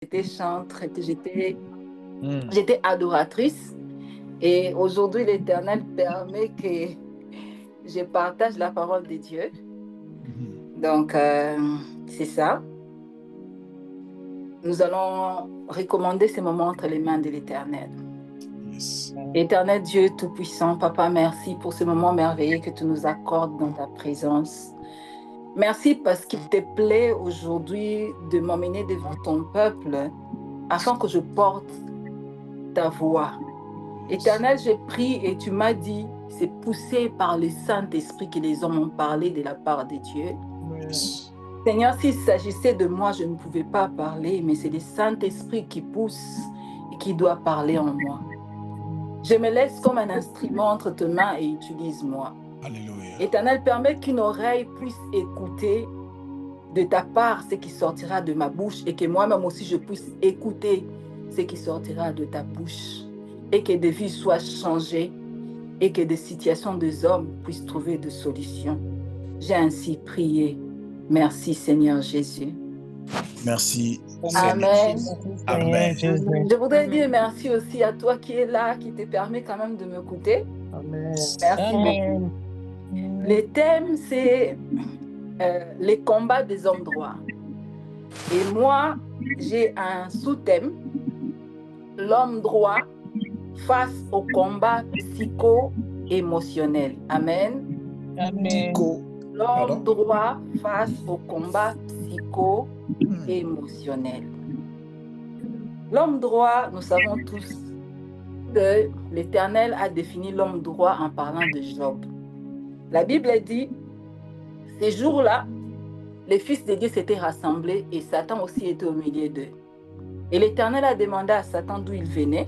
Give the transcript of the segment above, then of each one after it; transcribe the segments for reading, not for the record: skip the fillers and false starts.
j'étais chantre, que j'étais adoratrice. Et aujourd'hui, l'Éternel permet que je partage la parole de Dieu. Donc, c'est ça. Nous allons recommander ces moments entre les mains de l'Éternel. Yes. Éternel Dieu Tout-Puissant, Papa, merci pour ce moment merveilleux que tu nous accordes dans ta présence. Merci parce qu'il te plaît aujourd'hui de m'emmener devant ton peuple afin que je porte ta voix. Éternel, j'ai pris et tu m'as dit, c'est poussé par le Saint-Esprit que les hommes ont parlé de la part de Dieu. Yes. Seigneur, s'il s'agissait de moi, je ne pouvais pas parler, mais c'est le Saint-Esprit qui pousse et qui doit parler en moi. Je me laisse comme un instrument entre tes mains et utilise-moi. Alléluia. Éternel, permets qu'une oreille puisse écouter de ta part ce qui sortira de ma bouche et que moi-même aussi je puisse écouter ce qui sortira de ta bouche et que des vies soient changées et que des situations des hommes puissent trouver des solutions. J'ai ainsi prié. Merci Seigneur Jésus. Merci. Amen. Amen. Je voudrais dire merci aussi à toi qui es là, qui te permet quand même de m'écouter. Merci beaucoup. Le thème, c'est les combats des hommes droits. Et moi, j'ai un sous-thème, l'homme droit face au combat psycho-émotionnel. Amen. L'homme droit face au combat psycho-émotionnel. L'homme droit, nous savons tous que l'Éternel a défini l'homme droit en parlant de Job. La Bible dit, ces jours-là, les fils de Dieu s'étaient rassemblés et Satan aussi était au milieu d'eux. Et l'Éternel a demandé à Satan d'où il venait.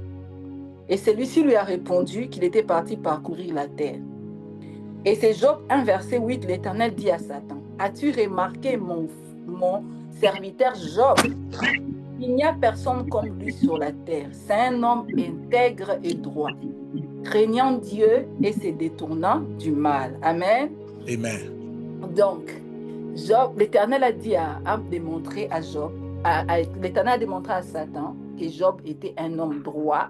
Et celui-ci lui a répondu qu'il était parti parcourir la terre. Et c'est Job 1, verset 8, l'Éternel dit à Satan, « As-tu remarqué mon serviteur Job? Il n'y a personne comme lui sur la terre. C'est un homme intègre et droit, craignant Dieu et se détournant du mal. » Amen. Amen. Donc, Job, l'Éternel a dit démontré à Job, l'Éternel a démontré à Satan que Job était un homme droit.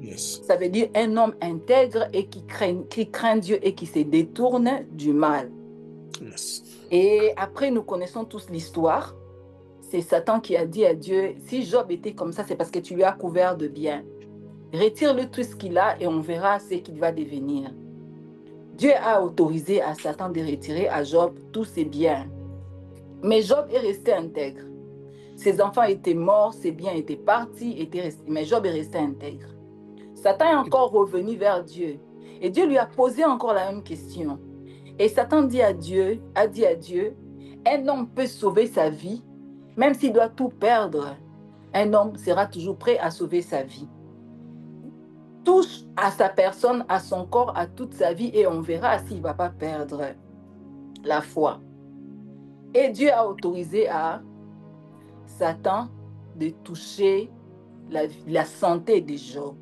Yes. Ça veut dire un homme intègre et qui craint Dieu et qui se détourne du mal. Yes. Et après, nous connaissons tous l'histoire. C'est Satan qui a dit à Dieu, si Job était comme ça, c'est parce que tu lui as couvert de bien. Retire-le tout ce qu'il a et on verra ce qu'il va devenir. Dieu a autorisé à Satan de retirer à Job tous ses biens. Mais Job est resté intègre. Ses enfants étaient morts, ses biens étaient partis, mais Job est resté intègre. Satan est encore revenu vers Dieu. Et Dieu lui a posé encore la même question. Et Satan a dit à Dieu, un homme peut sauver sa vie, même s'il doit tout perdre. Un homme sera toujours prêt à sauver sa vie. Touche à sa personne, à son corps, à toute sa vie, et on verra s'il ne va pas perdre la foi. Et Dieu a autorisé à Satan de toucher la santé de Job.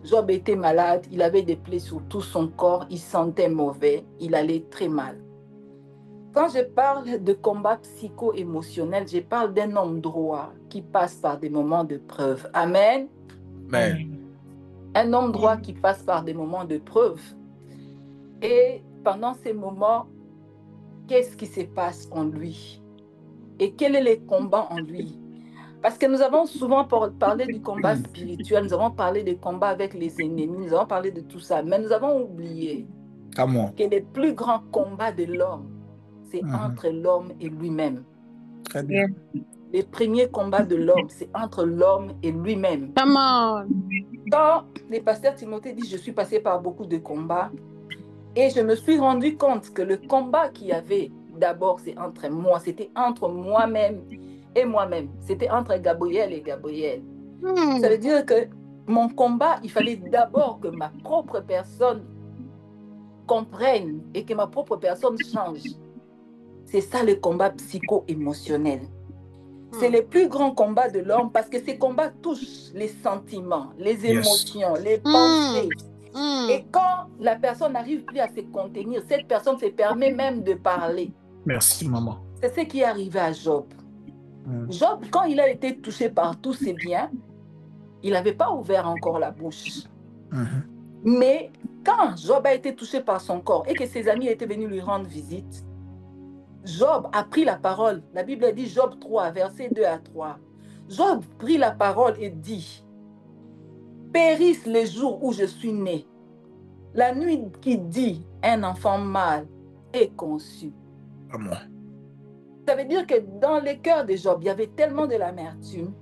Job était malade, il avait des plaies sur tout son corps, il sentait mauvais, il allait très mal. Quand je parle de combat psycho-émotionnel, je parle d'un homme droit qui passe par des moments de preuve. Amen. Amen. Un homme droit qui passe par des moments de preuve. Et pendant ces moments, qu'est-ce qui se passe en lui? Et quel est le combat en lui? Parce que nous avons souvent parlé du combat spirituel, nous avons parlé des combats avec les ennemis, nous avons parlé de tout ça, mais nous avons oublié que le plus grand combat de l'homme, c'est entre l'homme et lui-même. Très bien. Le premier combat de l'homme, c'est entre l'homme et lui-même. Come on. Quand le pasteur Timothée dit « Je suis passé par beaucoup de combats », et je me suis rendu compte que le combat qu'il y avait, d'abord, c'est entre moi, c'était entre moi-même et moi-même. C'était entre Gabriel et Gabriel. Ça veut dire que mon combat, il fallait d'abord que ma propre personne comprenne et que ma propre personne change. C'est ça le combat psycho-émotionnel. C'est le plus grand combat de l'homme parce que ces combats touchent les sentiments, les émotions, les pensées. Et quand la personne n'arrive plus à se contenir, cette personne se permet même de parler. Merci, maman. C'est ce qui est arrivé à Job. Job, quand il a été touché par tous ses biens, il n'avait pas ouvert encore la bouche. Mais quand Job a été touché par son corps et que ses amis étaient venus lui rendre visite, Job a pris la parole. La Bible dit Job 3, versets 2 à 3. Job prit la parole et dit, « Périssent les jours où je suis né. La nuit qui dit, un enfant mâle est conçu. » Ça veut dire que dans le cœur de Job, il y avait tellement de l'amertume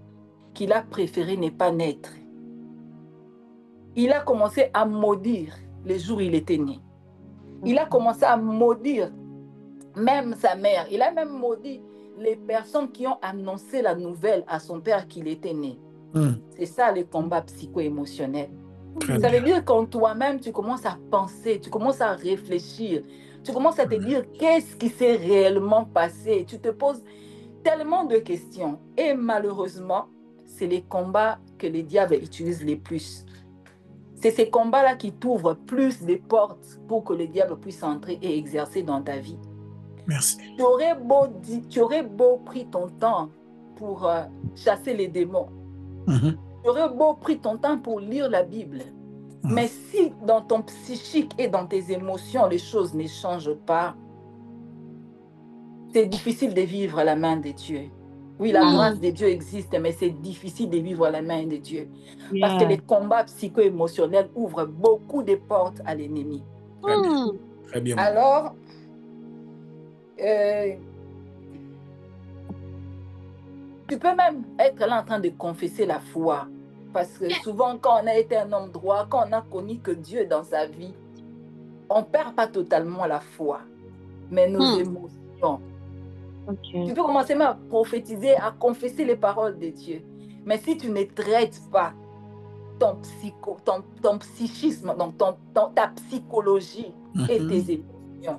qu'il a préféré ne pas naître. Il a commencé à maudire les jours où il était né. Il a commencé à maudire même sa mère. Il a même maudit les personnes qui ont annoncé la nouvelle à son père qu'il était né. C'est ça le combat psycho-émotionnel. Ça veut dire qu'en toi-même, tu commences à penser, tu commences à réfléchir, tu commences à te dire qu'est-ce qui s'est réellement passé. Tu te poses tellement de questions. Et malheureusement, c'est les combats que les diables utilisent les plus. C'est ces combats-là qui t'ouvrent plus de portes pour que le diable puisse entrer et exercer dans ta vie. Merci. Tu aurais beau pris ton temps pour chasser les démons. Tu aurais beau pris ton temps pour lire la Bible. Mais si dans ton psychique et dans tes émotions, les choses ne changent pas, c'est difficile de vivre à la main de Dieu. Oui, la grâce de Dieu existe, mais c'est difficile de vivre à la main de Dieu. Parce que les combats psycho-émotionnels ouvrent beaucoup de portes à l'ennemi. Très bien. Très bien. Alors, tu peux même être là en train de confesser la foi. Parce que souvent, quand on a été un homme droit, quand on a connu que Dieu dans sa vie, on ne perd pas totalement la foi, mais nos émotions. Tu peux commencer même à prophétiser, à confesser les paroles de Dieu. Mais si tu ne traites pas ton psychisme, donc ta psychologie et tes émotions,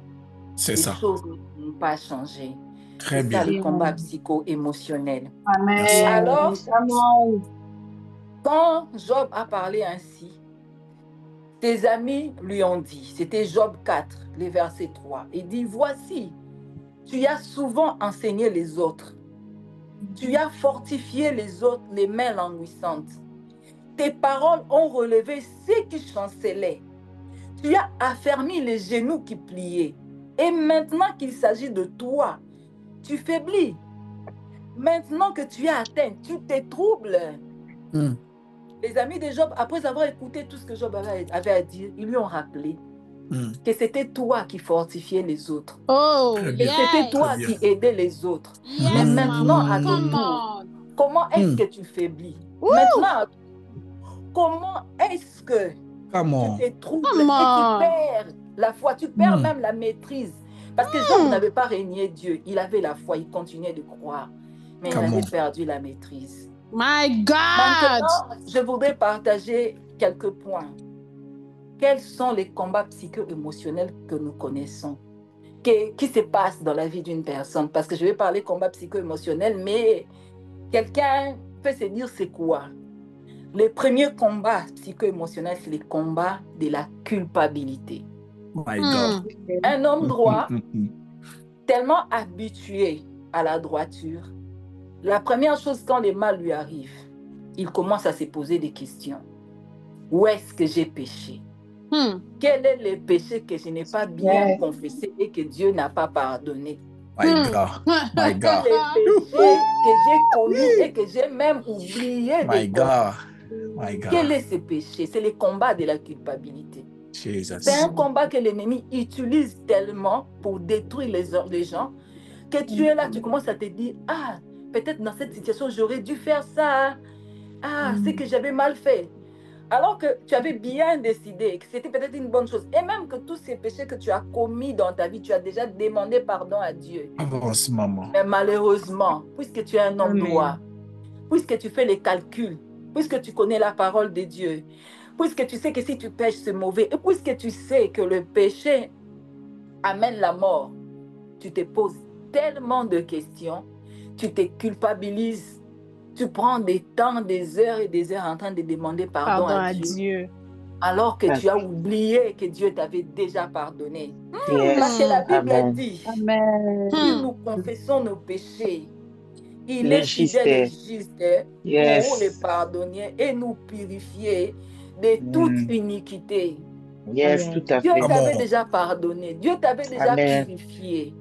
les choses ne vont pas changer. Très bien. C'est ça le combat psycho-émotionnel. Amen. Alors, quand Job a parlé ainsi, ses amis lui ont dit, c'était Job 4, les versets 3, il dit, « Voici, tu as souvent enseigné les autres. Tu as fortifié les autres, les mains languissantes. Tes paroles ont relevé ceux qui chancelaient. Tu as affermi les genoux qui pliaient. Et maintenant qu'il s'agit de toi, tu faiblis. Maintenant que tu es atteint, tu te troubles. » Les amis de Job, après avoir écouté tout ce que Job avait à dire, ils lui ont rappelé que c'était toi qui fortifiais les autres. Que c'était toi qui aidais les autres. Mais maintenant, à ton tour, comment est-ce que tu faiblis? Maintenant, comment est-ce que tu te troubles et tu perds la foi, tu perds même la maîtrise? Parce que Job n'avait pas régné Dieu. Il avait la foi, il continuait de croire. Mais il avait perdu la maîtrise. My God! Maintenant, je voudrais partager quelques points. Quels sont les combats psycho-émotionnels que nous connaissons? Qui se passent dans la vie d'une personne? Parce que je vais parler combat psycho-émotionnel, mais quelqu'un peut se dire c'est quoi? Le premier combat psycho-émotionnel, c'est le combat de la culpabilité. My God. Un homme droit, tellement habitué à la droiture, la première chose quand le mal lui arrive, il commence à se poser des questions. Où est-ce que j'ai péché? Quel est le péché que je n'ai pas bien confessé et que Dieu n'a pas pardonné? My God. My God. Quel est le péché que j'ai commis et que j'ai même oublié My de God. confesser? My God. Quel est ce péché? C'est le combat de la culpabilité. Jesus. C'est un combat que l'ennemi utilise tellement pour détruire les gens que tu es là, tu commences à te dire, ah, peut-être dans cette situation, j'aurais dû faire ça. Ah, c'est que j'avais mal fait. Alors que tu avais bien décidé, que c'était peut-être une bonne chose. Et même que tous ces péchés que tu as commis dans ta vie, tu as déjà demandé pardon à Dieu. Avance, maman. Mais malheureusement, puisque tu es un homme droit, puisque tu fais les calculs, puisque tu connais la parole de Dieu, puisque tu sais que si tu pêches, c'est mauvais, et puisque tu sais que le péché amène la mort, tu te poses tellement de questions, tu te culpabilises, tu prends des temps, des heures et des heures en train de demander pardon à Dieu, alors que tu as oublié que Dieu t'avait déjà pardonné. Parce que la Bible dit, si nous confessons nos péchés, Il Le est fidèle et juste. juste pour Yes. les pardonner et nous purifier de toute iniquité. Yes, tout à Dieu fait. t'avait déjà pardonné, Dieu t'avait déjà Amen. purifié.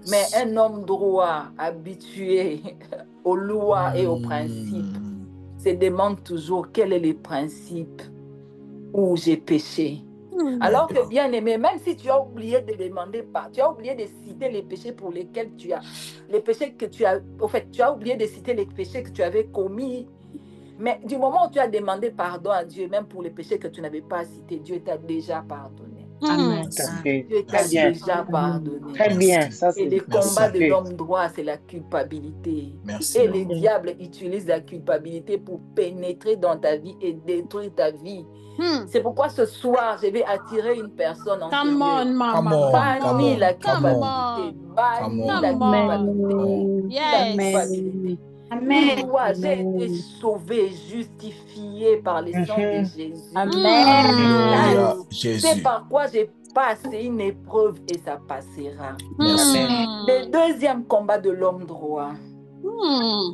Mais un homme droit, habitué aux lois et aux principes, se demande toujours quel est le principe où j'ai péché. Alors que bien aimé, même si tu as oublié de demander pas, tu as oublié de citer les péchés pour lesquels les péchés que tu as, au fait, tu as oublié de citer les péchés que tu avais commis. Mais du moment où tu as demandé pardon à Dieu, même pour les péchés que tu n'avais pas cités, Dieu t'a déjà pardonné. Amen. Tout à fait. Dieu t'a Très bien. déjà pardonné. Très bien. Ça, Et c'est le tout à combat de fait. l'homme droit, c'est la culpabilité. Merci, Et maman. les diables utilisent la culpabilité pour pénétrer dans ta vie et détruire ta vie. C'est pourquoi ce soir, je vais attirer une personne en ce Come on, lieu. Mama. Bannis la Come culpabilité. on. Bannis la Come on. culpabilité. La Yes. culpabilité. Amen. Dis-toi, j'ai été sauvé, justifié par le sang de Jésus. Alléluia, C'est Jésus. par quoi j'ai passé une épreuve et ça passera. Merci. Le deuxième combat de l'homme droit,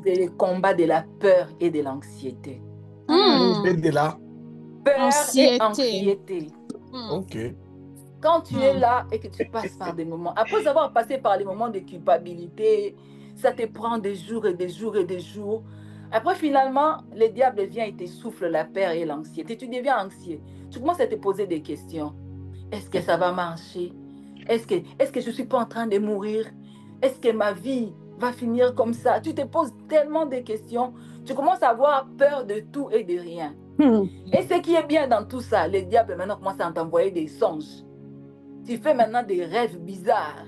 c'est le combat de la peur et de l'anxiété. Et de là. Peur et anxiété. Ok. Quand tu es là et que tu passes par des moments, après avoir passé par les moments de culpabilité, ça te prend des jours et des jours et des jours. Après, finalement, le diable vient et te souffle la peur et l'anxiété. Tu deviens anxieux. Tu commences à te poser des questions. Est-ce que ça va marcher? Est-ce que je ne suis pas en train de mourir? Est-ce que ma vie va finir comme ça? Tu te poses tellement de questions. Tu commences à avoir peur de tout et de rien. Et ce qui est bien dans tout ça, le diable maintenant commence à t'envoyer des songes. Tu fais maintenant des rêves bizarres.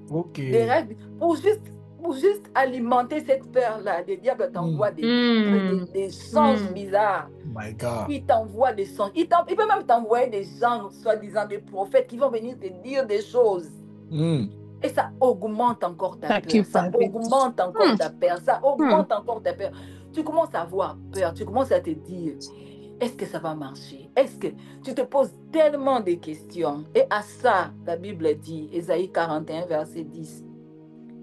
Ok. Des rêves pour juste alimenter cette peur-là. Le diable t'envoie des songes bizarres. My God. Il t'envoie des songes. Il peut même t'envoyer des gens, soi-disant des prophètes, qui vont venir te dire des choses. Et ça augmente encore ta peur. Ça augmente encore ta peur. Ça augmente encore ta peur. Tu commences à avoir peur. Tu commences à te dire, est-ce que ça va marcher? Est-ce que tu te poses tellement de questions? Et à ça, la Bible dit, Ésaïe 41, verset 10,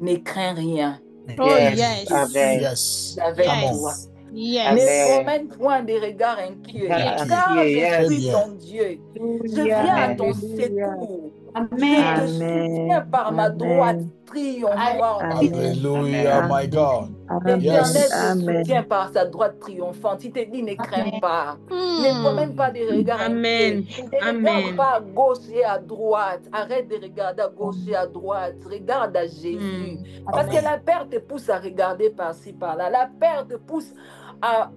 ne crains rien. Oh, yes. Amen. Yes. Avec Come toi. on. Yes. Ne promène point des regards inquiets, car je suis ton Dieu. Je viens à ton secours. Je te soutiens par ma droite triomphante. Alléluia, my God. L'Éternel te soutient par sa droite triomphante. Il te dit, ne crains pas. Ne promène pas des regards inquiets. Ne regarde pas à gauche et à droite. Arrête de regarder à gauche et à droite. Regarde à Jésus. Parce que la peur te pousse à regarder par-ci, par-là. La peur te pousse à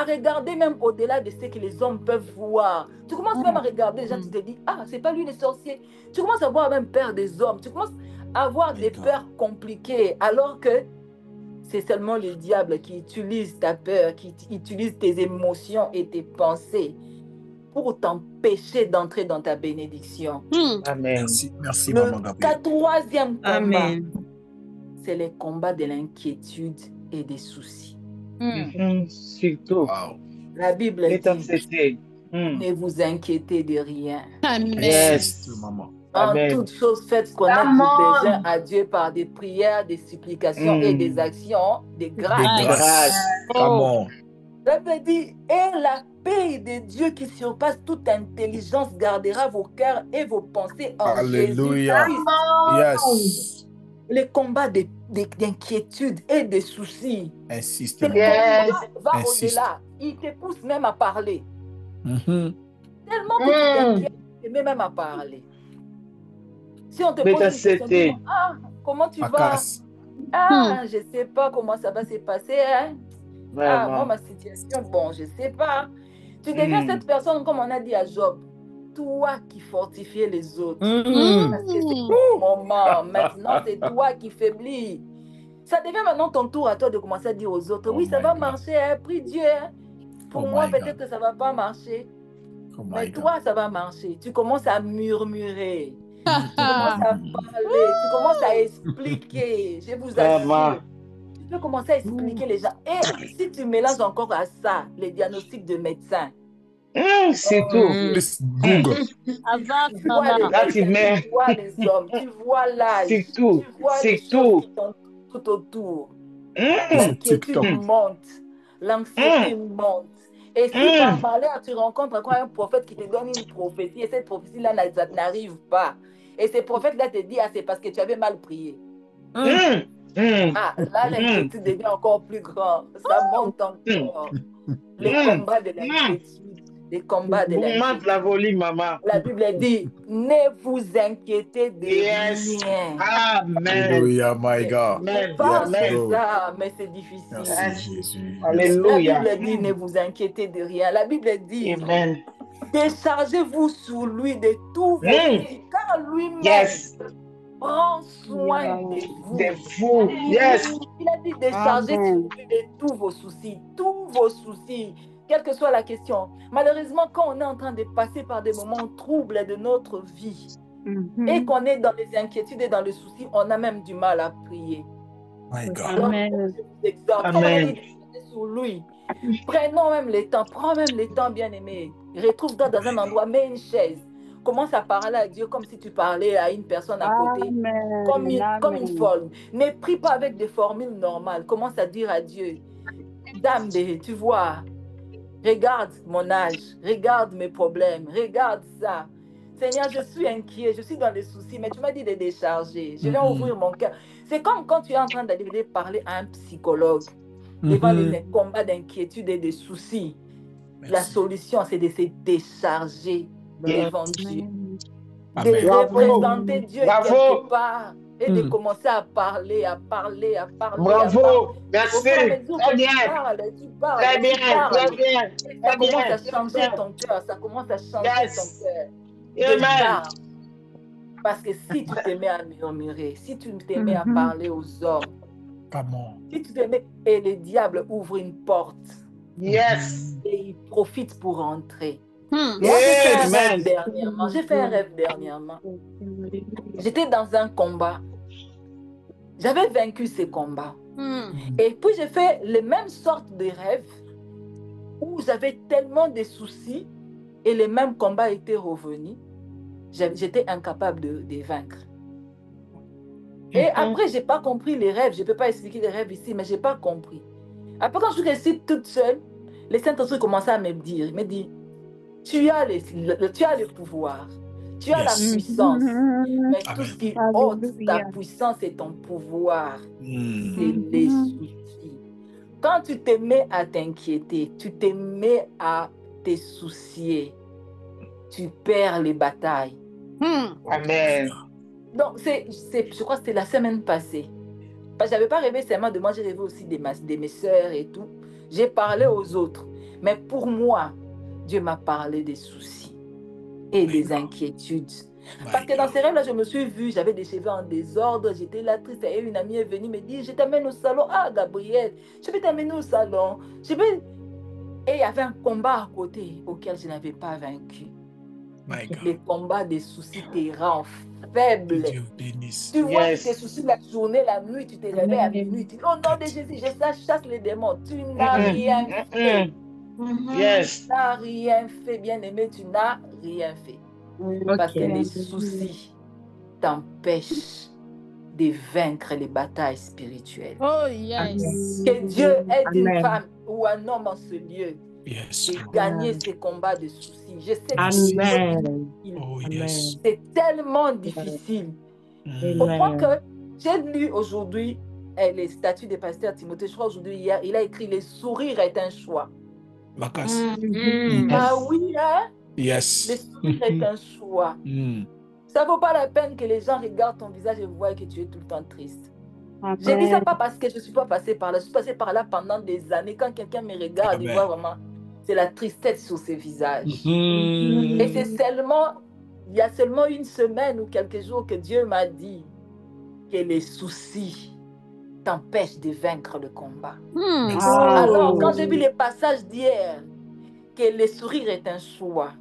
regarder même au-delà de ce que les hommes peuvent voir. Tu commences même à regarder les gens, tu te dis, ah, c'est pas lui le sorcier. Tu commences à avoir même peur des hommes. Tu commences à avoir des peurs compliquées, alors que c'est seulement le diable qui utilise ta peur, qui utilise tes émotions et tes pensées pour t'empêcher d'entrer dans ta bénédiction. Amen. Merci, Maman Gabrielle. Le troisième combat, c'est le combat de l'inquiétude et des soucis. Surtout. Wow. La Bible dit, ne vous inquiétez de rien. Amen. Yes. Maman. En toutes choses, faites connaître vos besoins à Dieu par des prières, des supplications et des actions de grâce. De grâce. Come on. La Bible dit, et la paix de Dieu qui surpasse toute intelligence gardera vos cœurs et vos pensées en Alléluia. Jésus-Christ. Yes. Le combat d'inquiétude et de soucis. Insiste. Ce combat va Insiste. au-delà. Il te pousse même à parler. Mhm. Tellement que tu t'inquiètes, tu te mets même à parler. Si on te pose une question, dis, ah, comment tu vas? Ah, je ne sais pas comment ça va se passer. Hein? Ah, moi, ma situation, bon, je ne sais pas. Tu deviens cette personne, comme on a dit à Job, toi qui fortifies les autres. Parce que c'est le moment. Maintenant, c'est toi qui faiblis. Ça devient maintenant ton tour à toi de commencer à dire aux autres, oui, ça va marcher, hein, prie Dieu. Hein. Pour moi, peut-être que ça ne va pas marcher. Mais toi, ça va marcher. Tu commences à murmurer. Tu commences à parler. Tu commences à expliquer. Je vous assure. Tu peux commencer à expliquer les gens. Et si tu mélanges encore à ça, les diagnostics de médecins. C'est tout. Google. Tu vois les hommes, tu vois l'âge, tu vois les choses qui sont tout autour. l'inquiétude TikTok. monte, l'anxiété monte. Et si par malheur, tu rencontres encore un prophète qui te donne une prophétie, et cette prophétie-là n'arrive pas, et ce prophète-là te dit, ah, c'est parce que tu avais mal prié. Ah, là, l'inquiétude devient encore plus grande. Ça monte encore. Les combats de l'inquiétude. Les combats de Augmente la l'inquiétude. volume, maman. La Bible dit, ne vous inquiétez de Yes. rien. Amen. Alléluia, my God. Amen. On pense Amen. ça, mais c'est difficile. Merci, Jésus. La Alléluia. Bible dit, ne vous inquiétez de rien. La Bible dit, Amen. déchargez-vous sur lui de tous vos soucis, car lui-même Yes. prend soin de vous. De vous. Yes. Il a dit décharger sur lui de tous vos soucis, quelle que soit la question. Malheureusement, quand on est en train de passer par des moments troubles de notre vie et qu'on est dans les inquiétudes et dans les soucis, on a même du mal à prier. My God. Alors, je vous exhorte, comme on a dit, décharger sur lui. Prends même le temps, bien-aimé. Retrouve-toi dans un endroit, mets une chaise. Commence à parler à Dieu comme si tu parlais à une personne à côté, comme une folle. Ne prie pas avec des formules normales. Commence à dire à Dieu, Dame, tu vois, regarde mon âge, regarde mes problèmes, regarde ça. Seigneur, je suis inquiet, je suis dans les soucis, mais tu m'as dit de décharger. Je vais ouvrir mon cœur. C'est comme quand tu es en train d'aller parler à un psychologue devant les combats d'inquiétude et de soucis. La solution, c'est de se décharger devant Dieu. De représenter Dieu quelque part et de commencer à parler. Bravo, merci. Très bien. Tu parles. Très bien. Ça commence à changer ton cœur. Ça commence à changer ton cœur. Amen. Parce que si tu te mets à murmurer, si tu te mets à parler aux hommes, si tu te mets, et le diable ouvre une porte. Yes. Et il profite pour entrer. Moi, j'ai fait un rêve dernièrement. J'étais dans un combat. J'avais vaincu ce combat. Et puis, j'ai fait les mêmes sortes de rêves où j'avais tellement de soucis et les mêmes combats étaient revenus. J'étais incapable de vaincre. Et après, je n'ai pas compris les rêves. Je ne peux pas expliquer les rêves ici, mais je n'ai pas compris. Après, quand je suis restée toute seule, les Saint-Esprit commençaient à me dire, tu as le pouvoir, tu as la puissance, mais tout ce qui ôte ta puissance et ton pouvoir, c'est les soucis. Quand tu te mets à t'inquiéter, tu te mets à te soucier, tu perds les batailles. Amen. Donc, je crois que c'était la semaine passée. Parce que je n'avais pas rêvé seulement de moi, j'ai rêvé aussi de mes soeurs et tout. J'ai parlé aux autres. Mais pour moi, Dieu m'a parlé des soucis et des inquiétudes. Parce que dans ces rêves-là, je me suis vue, j'avais des cheveux en désordre, j'étais là triste et une amie est venue me dire, je t'amène au salon. Ah, Gabriel, je vais t'amener au salon. Et il y avait un combat à côté auquel je n'avais pas vaincu. Les combats des soucis te rendent faible. Tu vois, tu te soucies la journée, la nuit, tu te réveilles à minuit. Tu dis, oh non de Jésus, je chasse les démons. Tu n'as rien fait. Yes. Tu n'as rien fait, bien-aimé, tu n'as rien fait. Parce que les soucis t'empêchent de vaincre les batailles spirituelles. Oh yes. Que Dieu aide une femme ou un homme en ce lieu de gagner ces combats de soucis. Je sais que c'est tellement difficile. Au point que j'ai lu aujourd'hui les statuts des pasteurs Timothée, je crois aujourd'hui, hier, il a écrit « Le sourire est un choix ». Ah oui, hein? Yes. Le sourire est un choix. Ça ne vaut pas la peine que les gens regardent ton visage et voient que tu es tout le temps triste. Je ne dis ça pas parce que je ne suis pas passée par là. Je suis passée par là pendant des années. Quand quelqu'un me regarde, il voit vraiment, c'est la tristesse sur ses visages. Et c'est seulement, il y a seulement une semaine ou quelques jours que Dieu m'a dit que les soucis t'empêchent de vaincre le combat. Alors, quand j'ai vu les passages d'hier, que le sourire est un choix,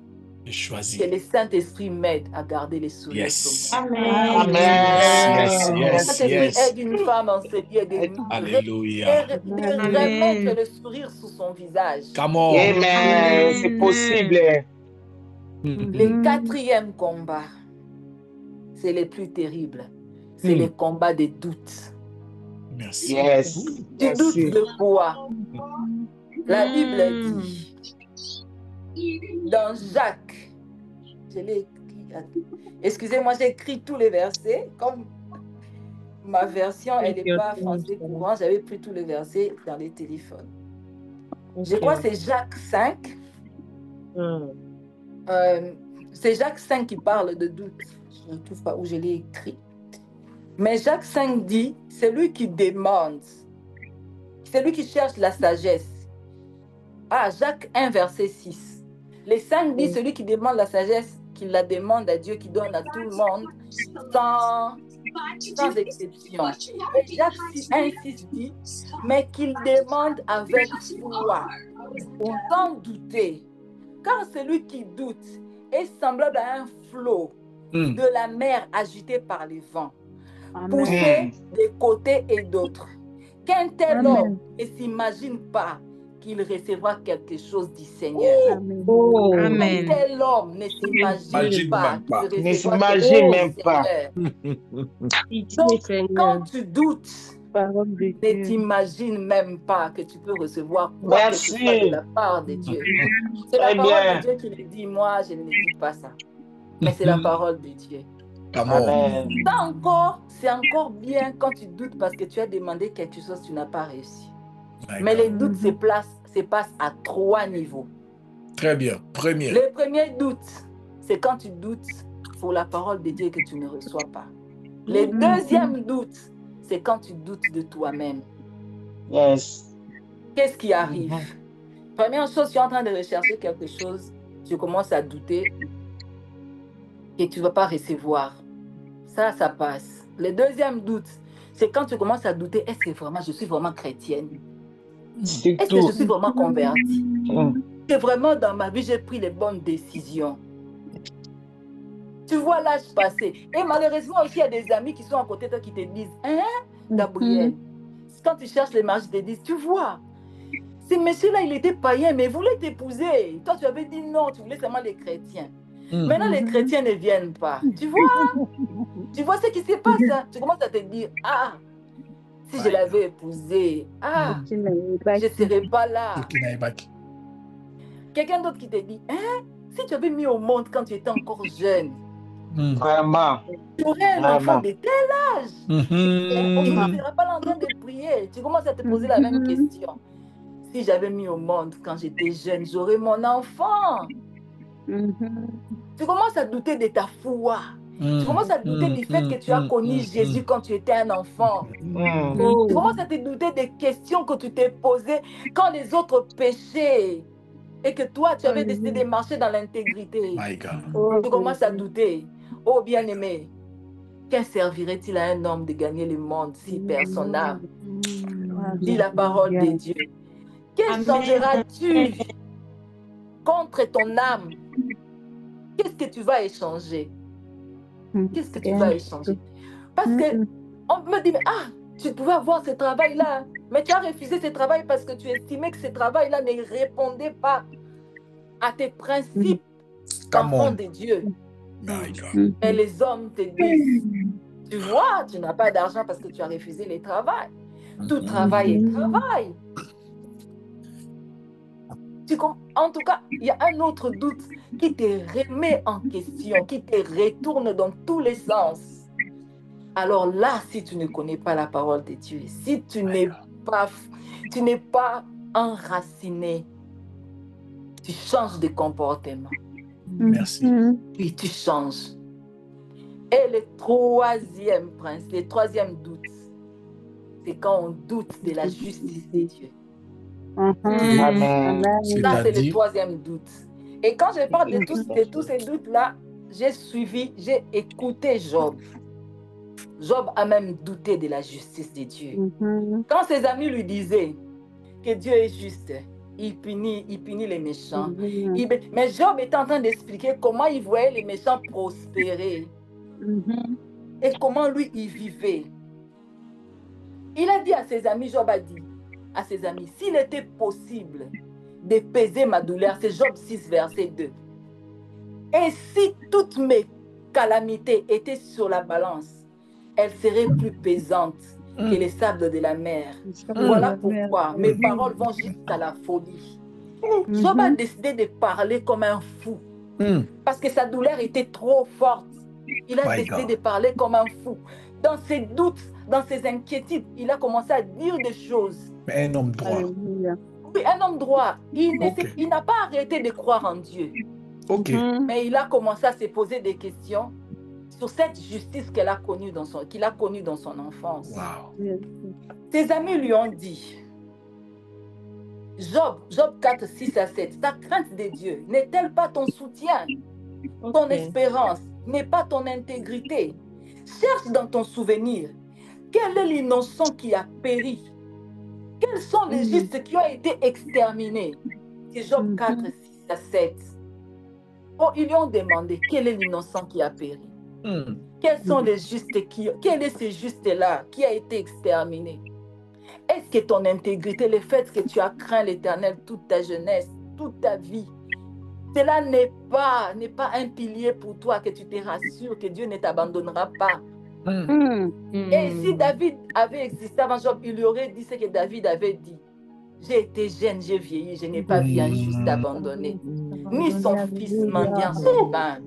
que le Saint-Esprit m'aide à garder les sourires sur moi. Le Saint-Esprit aide une femme en ce lieu de remettre le sourire sur son visage. Amen. C'est possible. Le quatrième combat, c'est le plus terrible. C'est le combat des doutes. Merci. Yes. Tu doutes Merci. de quoi? La Bible dit dans Jacques, je l'ai écrit, excusez-moi, j'ai écrit tous les versets, comme ma version, elle n'est pas français courant, j'avais pris tous les versets dans les téléphones. Je crois que c'est Jacques 5. C'est Jacques 5 qui parle de doute. Je ne trouve pas où je l'ai écrit. Mais Jacques 5 dit, c'est lui qui demande, c'est lui qui cherche la sagesse. Ah, Jacques 1, verset 6. Les 5 dit, celui qui demande la sagesse, qui la demande à Dieu, qui donne à tout le monde, sans exception. Et Jacques 1, 6 dit, mais qu'il demande avec foi, sans douter. Car celui qui doute est semblable à un flot de la mer agité par les vents, poussé des côtés et d'autres. Qu'un tel homme ne s'imagine pas qu'il recevra quelque chose du Seigneur. Amen. Qu'un tel homme ne s'imagine pas qu'il Ne recevra quelque s'imagine chose même du pas. Seigneur. Donc, quand tu doutes, ne t'imagine même pas que tu peux recevoir quoi que ce soit de la part de Dieu. C'est la parole de Dieu qui le dit, moi je ne dis pas ça. Mais c'est la parole de Dieu. Amen. C'est encore bien quand tu doutes parce que tu as demandé quelque chose, tu n'as pas réussi. Mais les doutes se passent à 3 niveaux. Très bien. Premier. Le premier doute, c'est quand tu doutes pour la parole de Dieu que tu ne reçois pas. Le deuxième doute, c'est quand tu doutes de toi-même. Yes. Qu'est-ce qui arrive? Première chose, tu es en train de rechercher quelque chose, tu commences à douter et tu ne vas pas recevoir. Ça passe. Le deuxième doute, c'est quand tu commences à douter, est-ce que vraiment je suis vraiment chrétienne? Est-ce que je suis vraiment convertie? Est-ce que vraiment dans ma vie, j'ai pris les bonnes décisions? Tu vois l'âge passer. Et malheureusement aussi, il y a des amis qui sont à côté de toi qui te disent, hein, Gabriel, quand tu cherches les mariages, ils te disent, tu vois, ce monsieur-là, il était païen, mais il voulait t'épouser. Toi, tu avais dit non, tu voulais seulement les chrétiens. Maintenant, les chrétiens ne viennent pas. Tu vois ce qui se passe. Tu commences à te dire, ah, si je l'avais épousé, ah, je ne serais pas là. Quelqu'un d'autre qui te dit, hein, si tu avais mis au monde quand tu étais encore jeune, Vraiment. tu aurais un enfant de tel âge. Il ne sera pas là en train de prier. Tu commences à te poser la même question. Si j'avais mis au monde quand j'étais jeune, j'aurais mon enfant. Tu commences à douter de ta foi. Tu commences à douter du fait que tu as connu Jésus quand tu étais un enfant. Tu commences à te douter des questions que tu t'es posées quand les autres péchaient et que toi, tu avais décidé de marcher dans l'intégrité. Tu commences à douter. Oh bien-aimé, qu'en servirait-il à un homme de gagner le monde si personne n'a? Dis la parole de Dieu. Qu'est-ce que changeras-tu contre ton âme? Qu'est-ce que tu vas échanger? Qu'est-ce que tu vas échanger? Parce que on me dit, ah, tu pouvais avoir ce travail-là, mais tu as refusé ce travail parce que tu estimais que ce travail-là ne répondait pas à tes principes d'enfant de Dieu. Et les hommes te disent, tu vois, tu n'as pas d'argent parce que tu as refusé le travail. Tout travail est travail. En tout cas, il y a un autre doute qui te remet en question, qui te retourne dans tous les sens. Alors là, si tu ne connais pas la parole de Dieu, si tu n'es pas enraciné, tu changes de comportement. Merci. Puis tu changes. Et le troisième doute, c'est quand on doute de la justice de Dieu. Amen. Ça, c'est le troisième doute. Et quand je parle de tous ces doutes-là, j'ai écouté Job. Job a même douté de la justice de Dieu. Quand ses amis lui disaient que Dieu est juste, il punit les méchants. Mais Job était en train d'expliquer comment il voyait les méchants prospérer et comment lui, il vivait. Il a dit à ses amis, Job a dit à ses amis, s'il était possible de peser ma douleur, c'est Job 6, verset 2. Et si toutes mes calamités étaient sur la balance, elles seraient plus pesantes que les sables de la mer. Voilà pourquoi mes paroles vont jusqu'à la folie. Job a décidé de parler comme un fou parce que sa douleur était trop forte. Il a décidé de parler comme un fou. Dans ses doutes, dans ses inquiétudes, il a commencé à dire des choses. Mais un homme droit. Oui, un homme droit. Il n'a pas arrêté de croire en Dieu. Mais il a commencé à se poser des questions sur cette justice qu'il a connue dans son enfance. Wow. Ses amis lui ont dit, Job 4, 6 à 7, ta crainte de Dieu n'est-elle pas ton soutien? Ton espérance n'est pas ton intégrité. Cherche dans ton souvenir, quel est l'innocent qui a péri? Quels sont les justes qui ont été exterminés? C'est Job 4, 6 à 7. Oh, ils lui ont demandé, quel est l'innocent qui a péri? Quels sont les justes quel est ce juste-là qui a été exterminé? Est-ce que ton intégrité, le fait que tu as craint l'Éternel toute ta jeunesse, toute ta vie, cela n'est pas un pilier pour toi, que tu te rassures que Dieu ne t'abandonnera pas? Et si David avait existé avant Job, il lui aurait dit ce que David avait dit. J'ai été jeune, j'ai vieilli, je n'ai pas vu un juste abandonné, ni son fils mendiant son pain.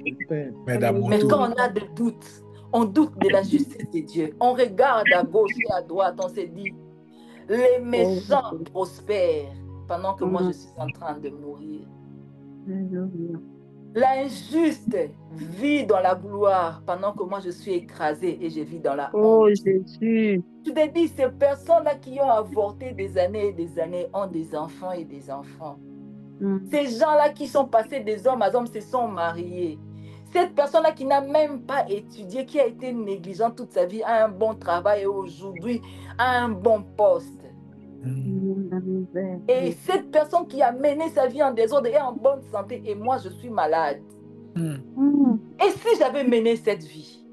Mais quand on a des doutes, on doute de la justice de Dieu. On regarde à gauche et à droite, on se dit, les méchants prospèrent pendant que moi je suis en train de mourir. L'injuste vit dans la gloire pendant que moi je suis écrasée et je vis dans la honte. Oh Jésus. Tu te dis, ces personnes-là qui ont avorté des années et des années ont des enfants et des enfants. Ces gens-là qui sont passés des hommes à hommes se sont mariés. Cette personne-là qui n'a même pas étudié, qui a été négligente toute sa vie, a un bon travail et aujourd'hui a un bon poste. Et cette personne qui a mené sa vie en désordre est en bonne santé et moi je suis malade. Et si j'avais mené cette vie?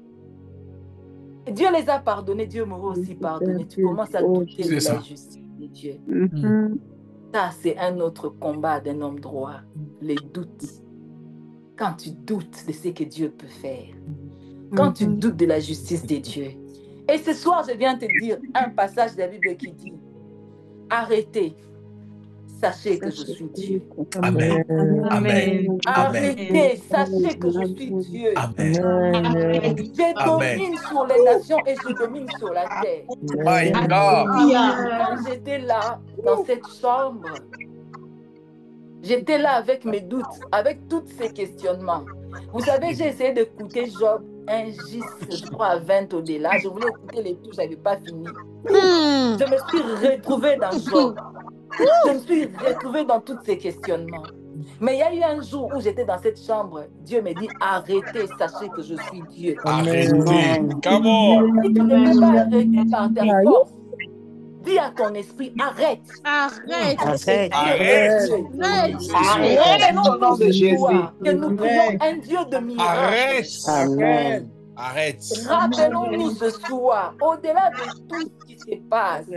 Dieu les a pardonnés, Dieu m'aurait aussi pardonné. Tu commences à douter de la justice de Dieu. Ça, c'est un autre combat d'un homme droit, les doutes. Quand tu doutes de ce que Dieu peut faire, quand tu doutes de la justice de Dieu. Et ce soir, je viens te dire un passage de la Bible qui dit, arrêtez, sachez que je suis Dieu. Amen. Amen. Arrêtez, sachez que je suis Dieu. Amen. Je domine sur les nations et je domine sur la terre. My God. Quand j'étais là, dans cette chambre, j'étais là avec mes doutes, avec tous ces questionnements. Vous savez, j'ai essayé d'écouter Job 1, 10, je crois à 20 au-delà. Je voulais écouter les tout, je n'avais pas fini. Je me suis retrouvée dans Job. Je me suis retrouvée dans tous ces questionnements. Mais il y a eu un jour où j'étais dans cette chambre. Dieu me dit, arrêtez, sachez que je suis Dieu. Arrêtez. Come on. Si tu ne peux pas arrêter par ta force, dis à ton esprit, arrête. Arrête. Arrête. Arrête au nom de Jésus. Que nous prions un Dieu de miracles. Amen. Arrête. Rappelons-nous ce soir, au-delà de tout ce qui se passe,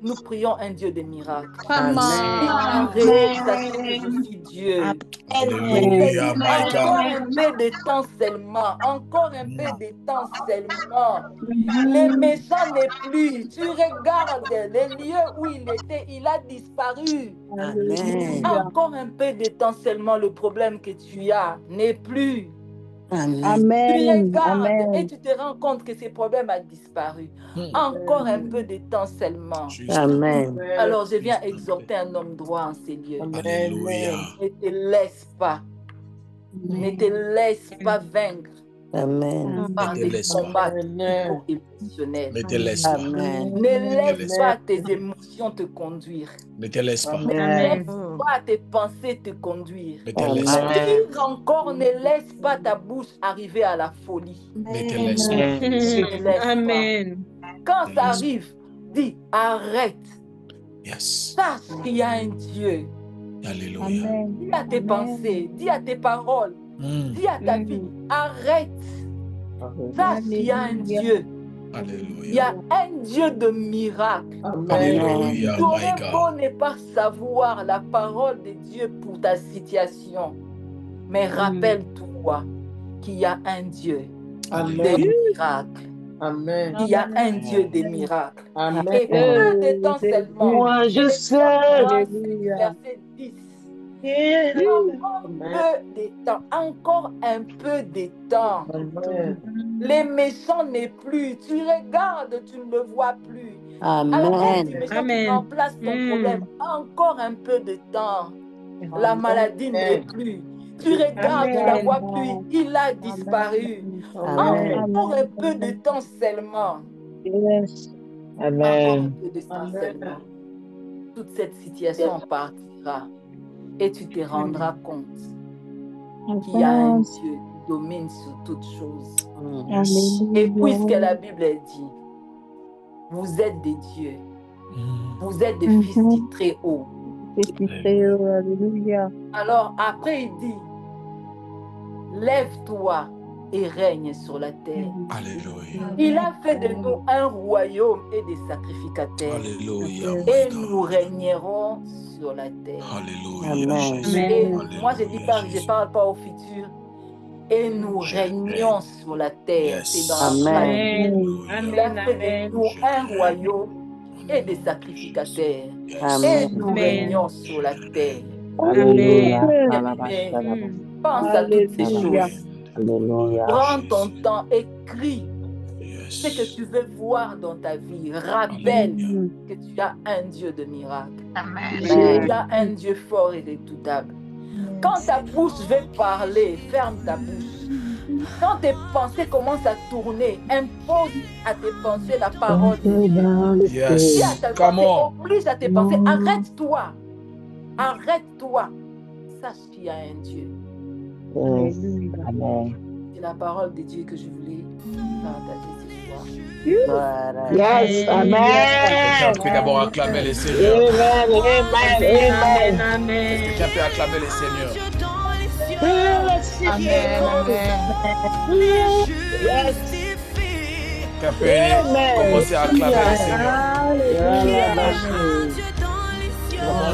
nous prions un Dieu de miracles. Arrête, sachez que je suis Dieu. Alléluia, my Encore God. un peu de temps seulement. Encore un peu de temps seulement. Les méchants n'est plus. Tu regardes les lieux où il était, il a disparu. Encore un peu de temps seulement, le problème que tu as n'est plus. Tu regardes et tu te rends compte que ce problème a disparu. Encore un peu de temps seulement. Alors je viens exhorter un homme droit en ces lieux. Alléluia. Ne te laisse pas. Ne te laisse pas vaincre par Ne te des laisse combats émotionnels. Ne te laisse pas. Ne laisse pas tes émotions te conduire. Ne te laisse pas. Ne laisse pas tes pensées te conduire. Ne te laisse pas. Pire encore, ne laisse pas ta bouche arriver à la folie. Ne te laisse pas. Ne te laisse pas. Amen. Quand ça arrive, dis arrête. Yes. Sache qu'il y a un Dieu. Alléluia. Dis à tes pensées, dis à tes paroles, dis à ta vie, arrête. Sache qu'il y a un Dieu. Il y Alléluia. a un Dieu de miracles. Alléluia, Tu my aurais beau God. ne pas savoir la parole de Dieu pour ta situation, mais rappelle-toi qu'il y a un Dieu de miracles. Amen. Il y a un Dieu des miracles. Amen. Et peu de temps seulement. Moi, je sais. Verset 10. Encore Amen. peu de temps. Encore un peu de temps. Amen. Les méchants n'est plus. Tu regardes, tu ne le vois plus. Amen. À la place du méchant qui Amen. remplace ton problème, encore un peu de temps. La maladie n'est plus. Tu regardes, tu ne la vois plus. Il a disparu. Amen. Encore un peu de temps seulement. Yes. Encore un Amen. peu de temps Amen. seulement. Toute cette situation partira. Et tu te rendras compte qu'il y a un Dieu qui domine sur toutes choses. Et puisque la Bible dit, vous êtes des dieux, vous êtes des fils du Très-Haut. Alléluia. Alors après il dit, lève-toi et règne sur la terre. Alléluia. Il a fait de nous un royaume et des sacrificateurs. Alléluia. Et nous régnerons sur la terre. Alléluia. Amen. Jésus. Et Alléluia, moi je dis pas, je Jésus. parle pas au futur. Et nous Je régnons sur la terre. Yes. C'est dans la Amen. Il a fait de nous un royaume et des sacrificateurs. Et Amen. nous régnons sur la terre. Alléluia. Pense à toutes ces Alléluia. choses. Alléluia. Prends ton temps, écris Yes. ce que tu veux voir dans ta vie. Rappelle que tu as un Dieu de miracles. Tu as un Dieu fort et redoutable. Quand ta bouche veut parler, ferme ta bouche. Quand tes pensées commencent à tourner, impose à tes pensées la parole de Dieu. Dis à Yes. tes Come pensées, on. oblige à tes pensées, arrête-toi. Arrête-toi. Sache qu'il y a un Dieu. Amen. C'est la parole de Dieu que je voulais partager ce soir. Yes. Amen. Quelqu'un peut d'abord acclamer les seigneurs. Amen. Amen. Amen. Est-ce que quelqu'un peut acclamer les seigneurs? Yes. Quelqu'un peut commencer à acclamer les seigneurs. Amen. Commencez